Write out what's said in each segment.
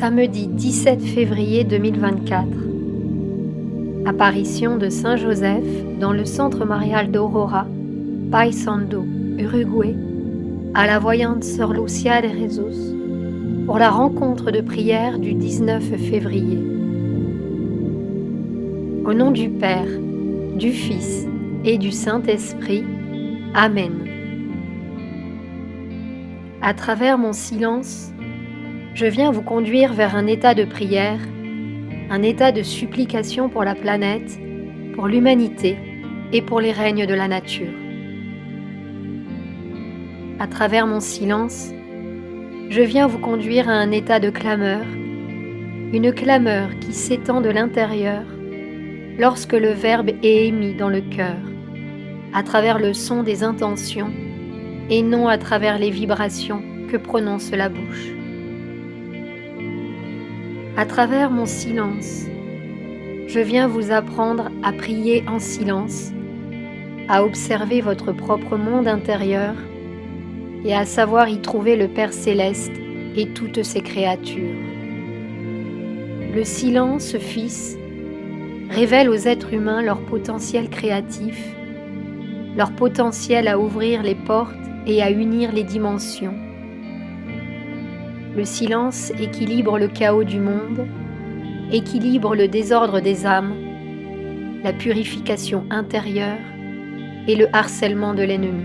Samedi 17 février 2024. Apparition de Saint Joseph dans le centre marial d'Aurora, Paysandú, Uruguay, à la voyante sœur Lucia de Jesus, pour la rencontre de prière du 19 février. Au nom du Père, du Fils et du Saint-Esprit. Amen. À travers mon silence, je viens vous conduire vers un état de prière, un état de supplication pour la planète, pour l'humanité et pour les règnes de la nature. À travers mon silence, je viens vous conduire à un état de clameur, une clameur qui s'étend de l'intérieur lorsque le Verbe est émis dans le cœur, à travers le son des intentions et non à travers les vibrations que prononce la bouche. À travers mon silence, je viens vous apprendre à prier en silence, à observer votre propre monde intérieur et à savoir y trouver le Père Céleste et toutes ses créatures. Le silence, Fils, révèle aux êtres humains leur potentiel créatif, leur potentiel à ouvrir les portes et à unir les dimensions. Le silence équilibre le chaos du monde, équilibre le désordre des âmes, la purification intérieure et le harcèlement de l'ennemi.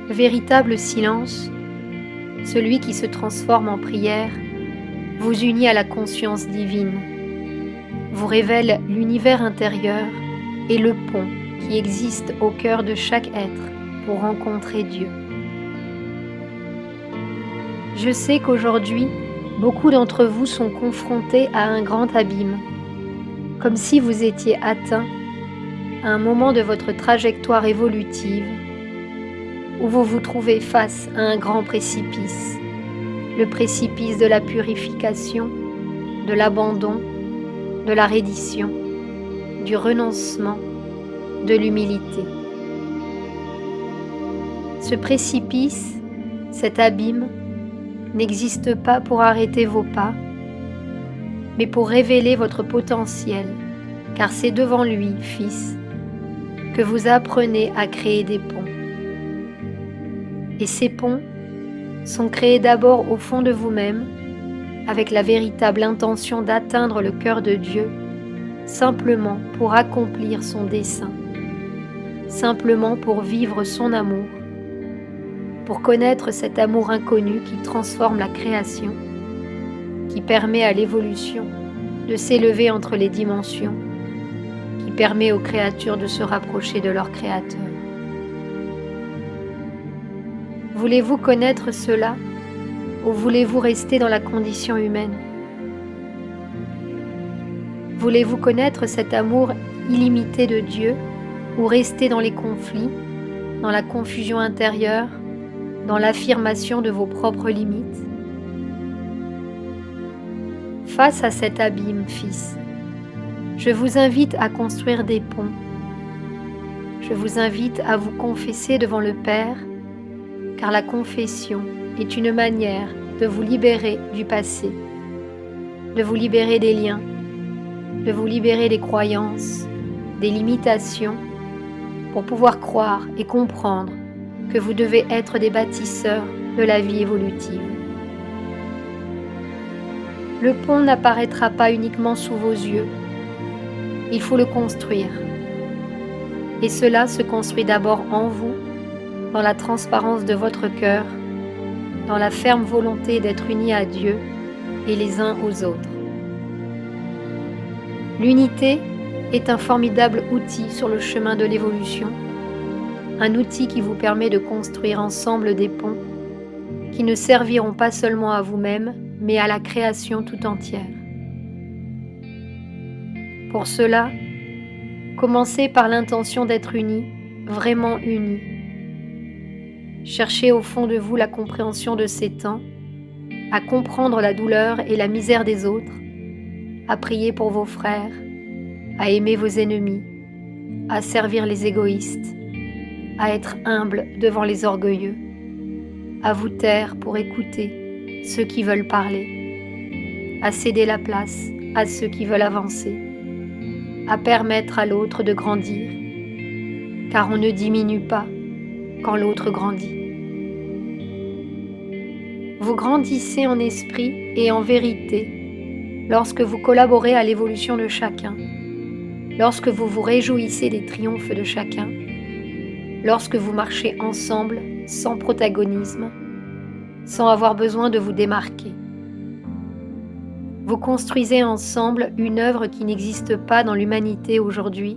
Le véritable silence, celui qui se transforme en prière, vous unit à la conscience divine, vous révèle l'univers intérieur et le pont qui existe au cœur de chaque être pour rencontrer Dieu. Je sais qu'aujourd'hui, beaucoup d'entre vous sont confrontés à un grand abîme, comme si vous étiez atteints à un moment de votre trajectoire évolutive où vous vous trouvez face à un grand précipice, le précipice de la purification, de l'abandon, de la reddition, du renoncement, de l'humilité. Ce précipice, cet abîme, n'existe pas pour arrêter vos pas, mais pour révéler votre potentiel, car c'est devant lui, Fils, que vous apprenez à créer des ponts. Et ces ponts sont créés d'abord au fond de vous-même, avec la véritable intention d'atteindre le cœur de Dieu, simplement pour accomplir son dessein, simplement pour vivre son amour, pour connaître cet amour inconnu qui transforme la création, qui permet à l'évolution de s'élever entre les dimensions, qui permet aux créatures de se rapprocher de leur Créateur. Voulez-vous connaître cela ou voulez-vous rester dans la condition humaine? Voulez-vous connaître cet amour illimité de Dieu ou rester dans les conflits, dans la confusion intérieure, dans l'affirmation de vos propres limites? Face à cet abîme, Fils, je vous invite à construire des ponts. Je vous invite à vous confesser devant le Père, car la confession est une manière de vous libérer du passé, de vous libérer des liens, de vous libérer des croyances, des limitations, pour pouvoir croire et comprendre que vous devez être des bâtisseurs de la vie évolutive. Le pont n'apparaîtra pas uniquement sous vos yeux, il faut le construire. Et cela se construit d'abord en vous, dans la transparence de votre cœur, dans la ferme volonté d'être unis à Dieu et les uns aux autres. L'unité est un formidable outil sur le chemin de l'évolution, un outil qui vous permet de construire ensemble des ponts qui ne serviront pas seulement à vous-même, mais à la création tout entière. Pour cela, commencez par l'intention d'être unis, vraiment unis. Cherchez au fond de vous la compréhension de ces temps, à comprendre la douleur et la misère des autres, à prier pour vos frères, à aimer vos ennemis, à servir les égoïstes, à être humble devant les orgueilleux, à vous taire pour écouter, ceux qui veulent parler, à céder la place à ceux qui veulent avancer, à permettre à l'autre de grandir, car on ne diminue pas quand l'autre grandit. Vous grandissez en esprit et en vérité lorsque vous collaborez à l'évolution de chacun, lorsque vous vous réjouissez des triomphes de chacun, lorsque vous marchez ensemble sans protagonisme, sans avoir besoin de vous démarquer. Vous construisez ensemble une œuvre qui n'existe pas dans l'humanité aujourd'hui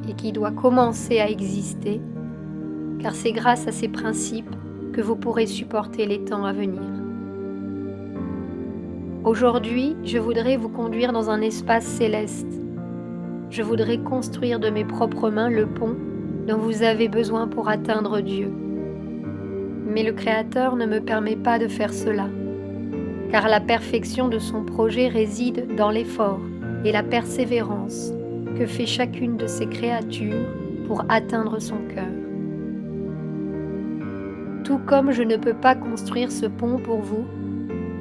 et qui doit commencer à exister, car c'est grâce à ces principes que vous pourrez supporter les temps à venir. Aujourd'hui, je voudrais vous conduire dans un espace céleste. Je voudrais construire de mes propres mains le pont dont vous avez besoin pour atteindre Dieu. Mais le Créateur ne me permet pas de faire cela, car la perfection de son projet réside dans l'effort et la persévérance que fait chacune de ses créatures pour atteindre son cœur. Tout comme je ne peux pas construire ce pont pour vous,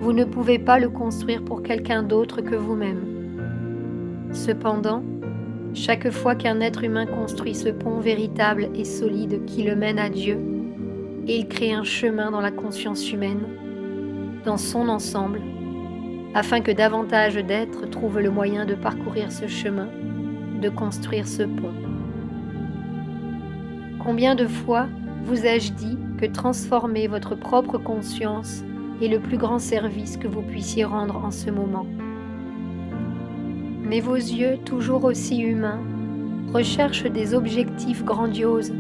vous ne pouvez pas le construire pour quelqu'un d'autre que vous-même. Cependant, chaque fois qu'un être humain construit ce pont véritable et solide qui le mène à Dieu, il crée un chemin dans la conscience humaine, dans son ensemble, afin que davantage d'êtres trouvent le moyen de parcourir ce chemin, de construire ce pont. Combien de fois vous ai-je dit que transformer votre propre conscience est le plus grand service que vous puissiez rendre en ce moment. Mais vos yeux, toujours aussi humains, recherchent des objectifs grandioses,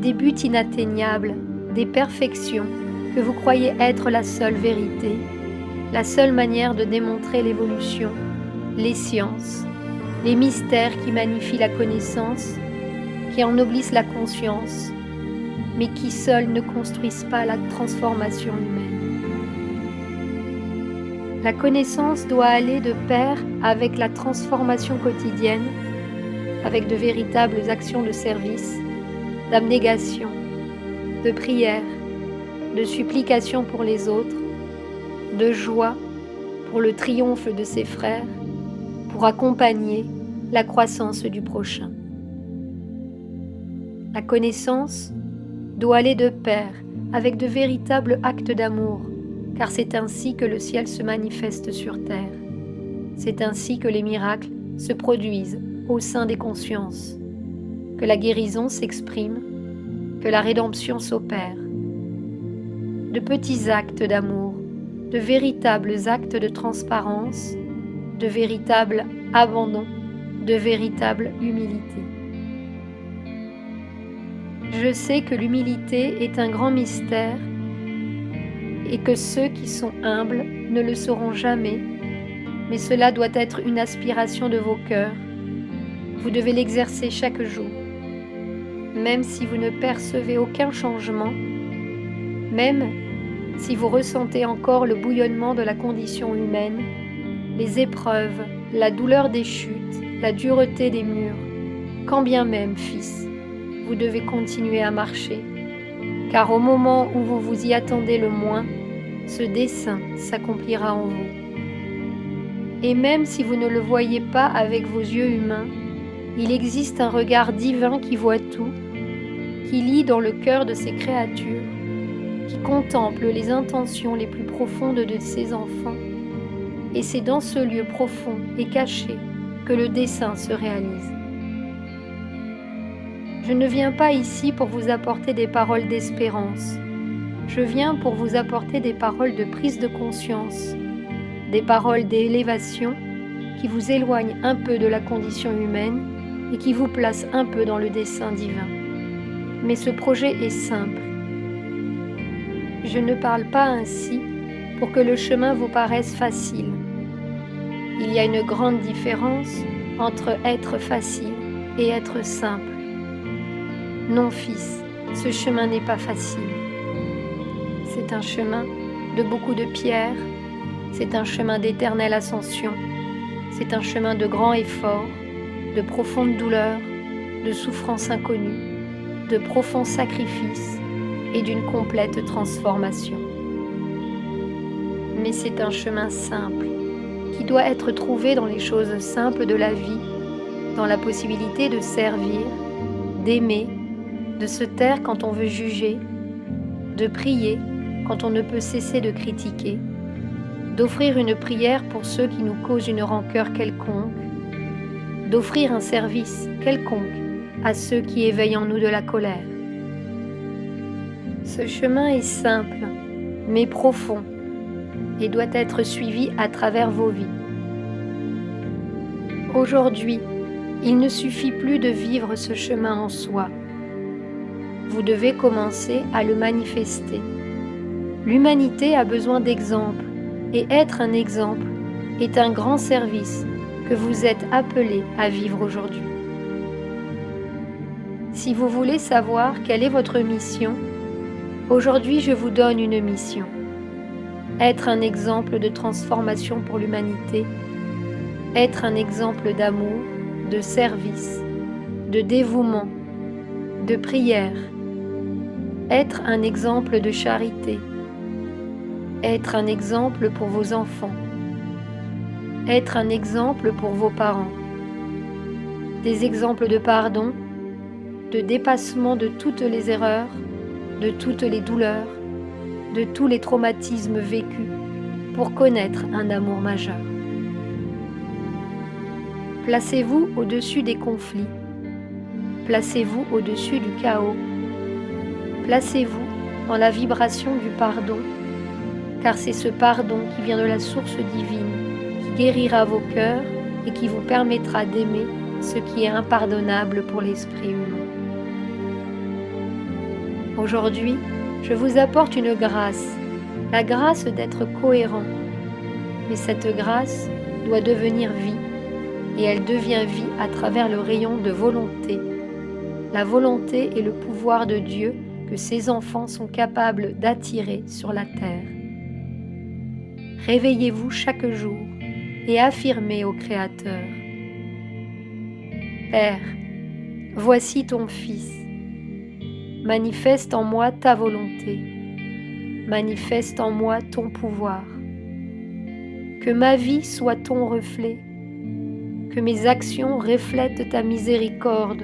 des buts inatteignables, des perfections que vous croyez être la seule vérité, la seule manière de démontrer l'évolution, les sciences, les mystères qui magnifient la connaissance, qui ennoblissent la conscience, mais qui seuls ne construisent pas la transformation humaine. La connaissance doit aller de pair avec la transformation quotidienne, avec de véritables actions de service, d'abnégation, de prière, de supplication pour les autres, de joie pour le triomphe de ses frères, pour accompagner la croissance du prochain. La connaissance doit aller de pair avec de véritables actes d'amour, car c'est ainsi que le ciel se manifeste sur terre. C'est ainsi que les miracles se produisent au sein des consciences, que la guérison s'exprime, que la rédemption s'opère. De petits actes d'amour, de véritables actes de transparence, de véritables abandon, de véritable humilité. Je sais que l'humilité est un grand mystère et que ceux qui sont humbles ne le seront jamais, mais cela doit être une aspiration de vos cœurs. Vous devez l'exercer chaque jour. Même si vous ne percevez aucun changement, même si vous ressentez encore le bouillonnement de la condition humaine, les épreuves, la douleur des chutes, la dureté des murs, quand bien même, fils, vous devez continuer à marcher, car au moment où vous vous y attendez le moins, ce dessein s'accomplira en vous. Et même si vous ne le voyez pas avec vos yeux humains, il existe un regard divin qui voit tout, qui lit dans le cœur de ses créatures, qui contemple les intentions les plus profondes de ses enfants, et c'est dans ce lieu profond et caché que le dessein se réalise. Je ne viens pas ici pour vous apporter des paroles d'espérance. Je viens pour vous apporter des paroles de prise de conscience, des paroles d'élévation qui vous éloignent un peu de la condition humaine et qui vous placent un peu dans le dessein divin. Mais ce projet est simple. Je ne parle pas ainsi pour que le chemin vous paraisse facile. Il y a une grande différence entre être facile et être simple. Non, fils, ce chemin n'est pas facile. C'est un chemin de beaucoup de pierres, c'est un chemin d'éternelle ascension, c'est un chemin de grand effort, de profonde douleur, de souffrance inconnue, de profonds sacrifices et d'une complète transformation. mais c'est un chemin simple qui doit être trouvé dans les choses simples de la vie, dans la possibilité de servir, d'aimer, de se taire quand on veut juger, de prier quand on ne peut cesser de critiquer, d'offrir une prière pour ceux qui nous causent une rancœur quelconque, d'offrir un service quelconque à ceux qui éveillent en nous de la colère. Ce chemin est simple, mais profond, et doit être suivi à travers vos vies. Aujourd'hui, il ne suffit plus de vivre ce chemin en soi. Vous devez commencer à le manifester. L'humanité a besoin d'exemples, et être un exemple est un grand service que vous êtes appelés à vivre aujourd'hui. Si vous voulez savoir quelle est votre mission, aujourd'hui je vous donne une mission. Être un exemple de transformation pour l'humanité, être un exemple d'amour, de service, de dévouement, de prière, être un exemple de charité, être un exemple pour vos enfants, être un exemple pour vos parents, des exemples de pardon, de dépassement de toutes les erreurs, de toutes les douleurs, de tous les traumatismes vécus pour connaître un amour majeur. Placez-vous au-dessus des conflits, placez-vous au-dessus du chaos, placez-vous dans la vibration du pardon, car c'est ce pardon qui vient de la source divine, qui guérira vos cœurs et qui vous permettra d'aimer ce qui est impardonnable pour l'esprit humain. Aujourd'hui, je vous apporte une grâce, la grâce d'être cohérent. Mais cette grâce doit devenir vie, et elle devient vie à travers le rayon de volonté. La volonté est le pouvoir de Dieu que ses enfants sont capables d'attirer sur la terre. Réveillez-vous chaque jour et affirmez au Créateur: Père, voici ton Fils. Manifeste en moi ta volonté. Manifeste en moi ton pouvoir. Que ma vie soit ton reflet. Que mes actions reflètent ta miséricorde.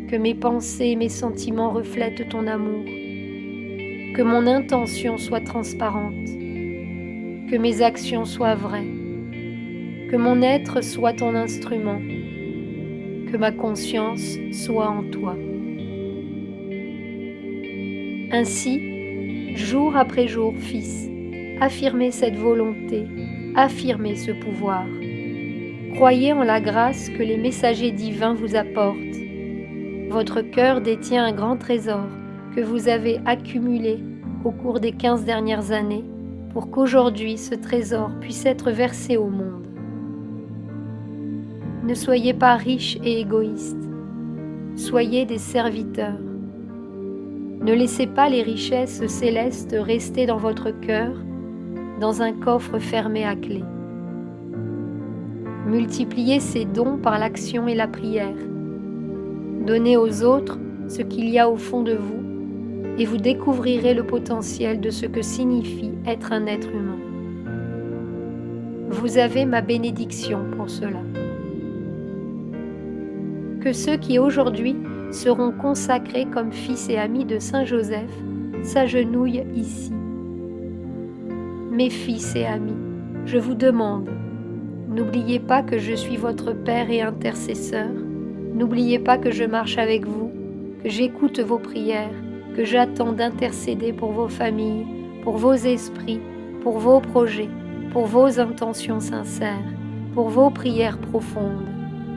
Que mes pensées et mes sentiments reflètent ton amour. Que mon intention soit transparente. Que mes actions soient vraies. Que mon être soit ton instrument. Que ma conscience soit en toi. Ainsi, jour après jour, Fils, affirmez cette volonté, affirmez ce pouvoir. Croyez en la grâce que les messagers divins vous apportent. Votre cœur détient un grand trésor que vous avez accumulé au cours des 15 dernières années pour qu'aujourd'hui ce trésor puisse être versé au monde. Ne soyez pas riches et égoïstes, soyez des serviteurs. Ne laissez pas les richesses célestes rester dans votre cœur, dans un coffre fermé à clé. Multipliez ces dons par l'action et la prière. Donnez aux autres ce qu'il y a au fond de vous et vous découvrirez le potentiel de ce que signifie être un être humain. Vous avez ma bénédiction pour cela. Que ceux qui aujourd'hui seront consacrés comme fils et amis de Saint Joseph s'agenouillent ici. Mes fils et amis, je vous demande, n'oubliez pas que je suis votre Père et intercesseur, n'oubliez pas que je marche avec vous, que j'écoute vos prières, que j'attends d'intercéder pour vos familles, pour vos esprits, pour vos projets, pour vos intentions sincères, pour vos prières profondes,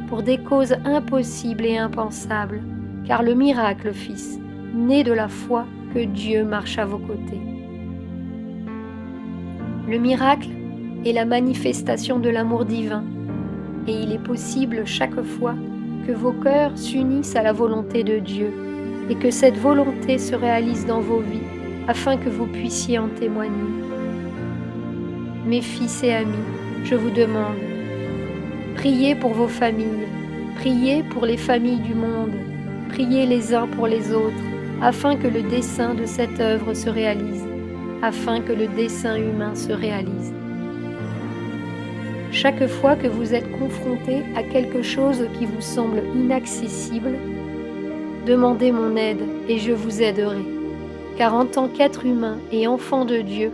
pour des causes impossibles et impensables, car le miracle, Fils, naît de la foi que Dieu marche à vos côtés. Le miracle est la manifestation de l'amour divin, et il est possible chaque fois que vos cœurs s'unissent à la volonté de Dieu, et que cette volonté se réalise dans vos vies, afin que vous puissiez en témoigner. Mes fils et amis, je vous demande, priez pour vos familles, priez pour les familles du monde, priez les uns pour les autres, afin que le dessein de cette œuvre se réalise. afin que le dessein humain se réalise. Chaque fois que vous êtes confronté à quelque chose qui vous semble inaccessible, demandez mon aide et je vous aiderai. Car en tant qu'être humain et enfant de Dieu,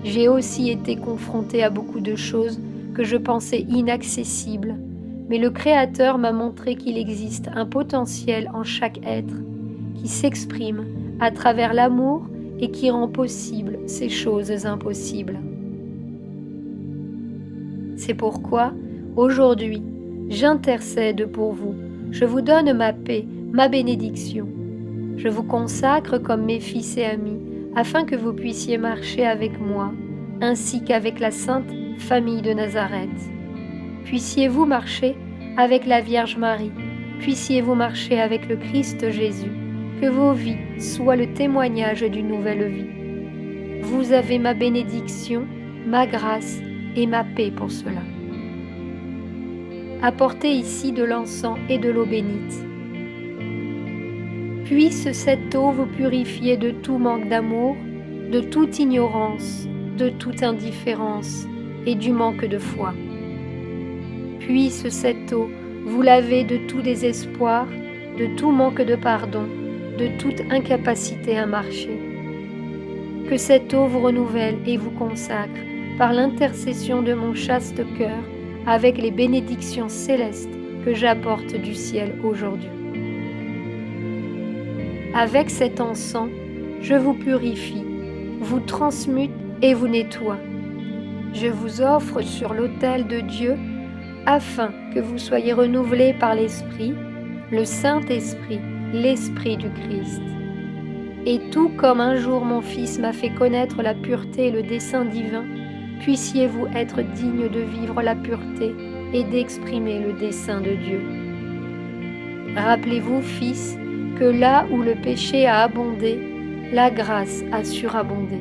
j'ai aussi été confronté à beaucoup de choses que je pensais inaccessibles, mais le Créateur m'a montré qu'il existe un potentiel en chaque être qui s'exprime à travers l'amour et qui rend possible ces choses impossibles. C'est pourquoi, aujourd'hui, j'intercède pour vous. Je vous donne ma paix, ma bénédiction. Je vous consacre comme mes fils et amis, afin que vous puissiez marcher avec moi, ainsi qu'avec la sainte famille de Nazareth. Puissiez-vous marcher avec la Vierge Marie, puissiez-vous marcher avec le Christ Jésus, que vos vies soient le témoignage d'une nouvelle vie. Vous avez ma bénédiction, ma grâce et ma paix pour cela. Apportez ici de l'encens et de l'eau bénite. Puisse cette eau vous purifier de tout manque d'amour, de toute ignorance, de toute indifférence et du manque de foi. Puisse cette eau vous laver de tout désespoir, de tout manque de pardon, de toute incapacité à marcher. Que cette eau vous renouvelle et vous consacre par l'intercession de mon chaste cœur avec les bénédictions célestes que j'apporte du ciel aujourd'hui. Avec cet encens, je vous purifie, vous transmute et vous nettoie. Je vous offre sur l'autel de Dieu afin que vous soyez renouvelés par l'Esprit, le Saint-Esprit, l'Esprit du Christ. Et tout comme un jour mon Fils m'a fait connaître la pureté et le dessein divin, puissiez-vous être dignes de vivre la pureté et d'exprimer le dessein de Dieu. Rappelez-vous, Fils, que là où le péché a abondé, la grâce a surabondé.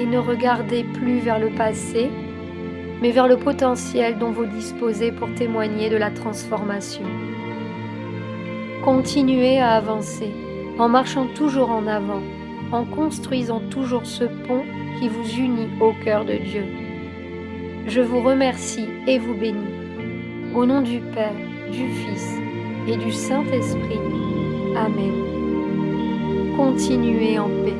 Et ne regardez plus vers le passé, mais vers le potentiel dont vous disposez pour témoigner de la transformation. Continuez à avancer, en marchant toujours en avant, en construisant toujours ce pont qui vous unit au cœur de Dieu. Je vous remercie et vous bénis. Au nom du Père, du Fils et du Saint-Esprit. Amen. Continuez en paix.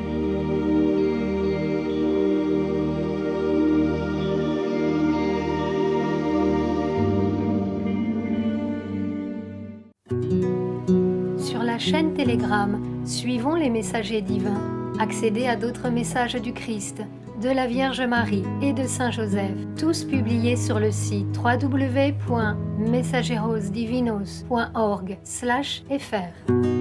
Sur la chaîne Telegram, suivons les messagers divins. Accédez à d'autres messages du Christ, de la Vierge Marie et de Saint Joseph, tous publiés sur le site www.mensajerosdivinos.org/fr.